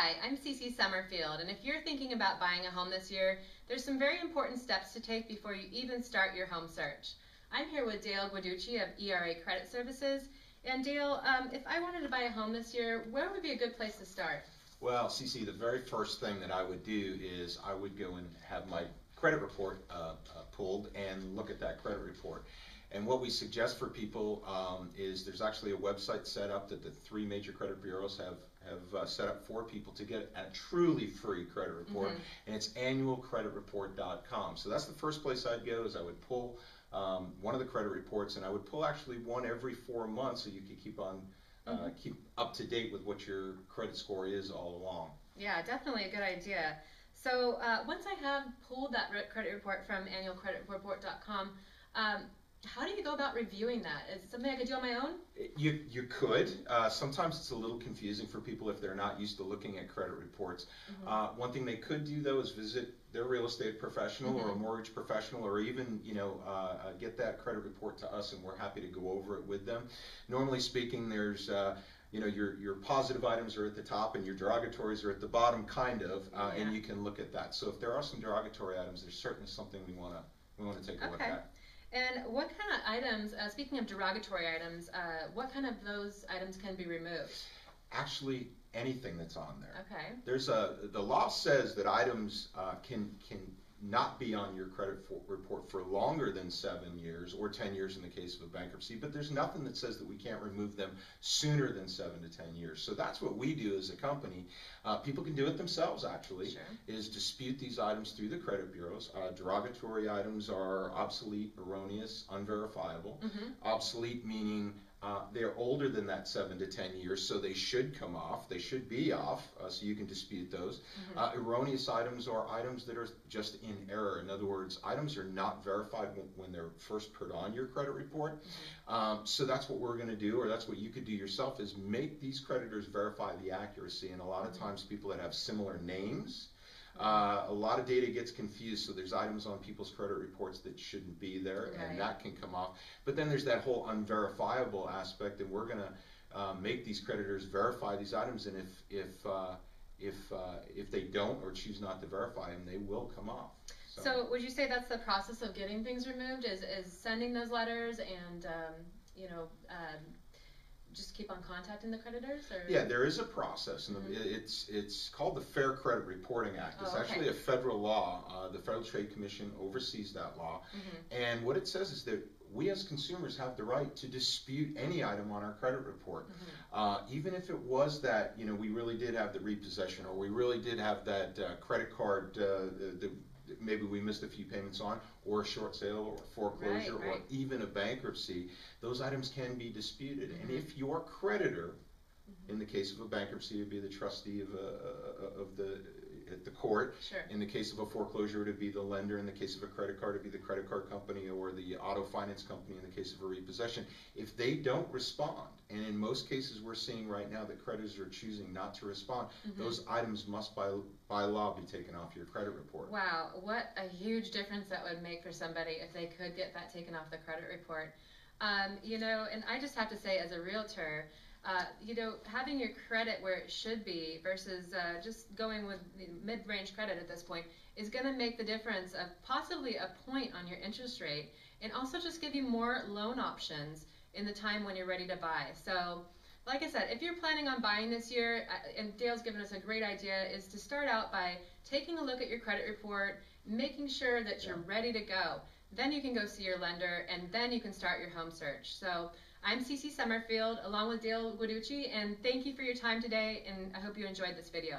Hi, I'm Cece Summerfield, and if you're thinking about buying a home this year, there's some very important steps to take before you even start your home search. I'm here with Dale Guiducci of ERA Credit Services. And Dale, if I wanted to buy a home this year, where would be a good place to start? Well, Cece, the very first thing that I would do is I would go and have my credit report pulled and look at that credit report. And what we suggest for people is there's actually a website set up that the three major credit bureaus have set up for people to get a truly free credit report, and it's annualcreditreport.com. So that's the first place I'd go. Is I would pull one of the credit reports, and I would pull actually one every 4 months, so you could keep on keep up to date with what your credit score is all along. Yeah, definitely a good idea. So once I have pulled that credit report from annualcreditreport.com, how do you go about reviewing that? Is it something I could do on my own? You could. Sometimes it's a little confusing for people if they're not used to looking at credit reports. One thing they could do though is visit their real estate professional or a mortgage professional, or even get that credit report to us, and we're happy to go over it with them. Normally speaking, there's your positive items are at the top and your derogatories are at the bottom, kind of, and you can look at that. So if there are some derogatory items, there's certainly something we want to take a look at. And what kind of items, speaking of derogatory items, what kind of those items can be removed? Actually, anything that's on there. Okay. The law says that items can not be on your credit report for longer than 7 years or 10 years in the case of a bankruptcy, but there's nothing that says that we can't remove them sooner than 7 to 10 years. So that's what we do as a company. People can do it themselves, actually, is dispute these items through the credit bureaus. Derogatory items are obsolete, erroneous, unverifiable. Obsolete meaning they're older than that 7 to 10 years, so they should come off. They should be off, so you can dispute those. Erroneous items are items that are just in error. In other words, items are not verified when they're first put on your credit report. So that's what we're going to do, or that's what you could do yourself, is make these creditors verify the accuracy. And a lot of times people that have similar names, a lot of data gets confused, so there's items on people's credit reports that shouldn't be there, and that can come off. But then there's that whole unverifiable aspect, and we're going to make these creditors verify these items, and if they don't or choose not to verify them, they will come off. So would you say that's the process of getting things removed, is sending those letters and just keep on contacting the creditors? Or? Yeah, there is a process, and it's called the Fair Credit Reporting Act. It's actually a federal law. The Federal Trade Commission oversees that law, and what it says is that we as consumers have the right to dispute any item on our credit report, even if it was that we really did have the repossession, or we really did have that credit card maybe we missed a few payments on, or a short sale, or a foreclosure, or even a bankruptcy. Those items can be disputed. And if your creditor, in the case of a bankruptcy, it would be the trustee of the court. In the case of a foreclosure, it would be the lender. In the case of a credit card, it would be the credit card company or the auto finance company in the case of a repossession. If they don't respond, and in most cases we're seeing right now that creditors are choosing not to respond, those items must by law be taken off your credit report. Wow, what a huge difference that would make for somebody if they could get that taken off the credit report. And I just have to say, as a realtor, having your credit where it should be versus just going with mid-range credit at this point is going to make the difference of possibly a point on your interest rate, and also just give you more loan options in the time when you're ready to buy. So like I said, if you're planning on buying this year, and Dale's given us a great idea, is to start out by taking a look at your credit report, making sure that you're ready to go. Then you can go see your lender, and then you can start your home search. So I'm Cece Summerfield, along with Dale Guiducci, and thank you for your time today, and I hope you enjoyed this video.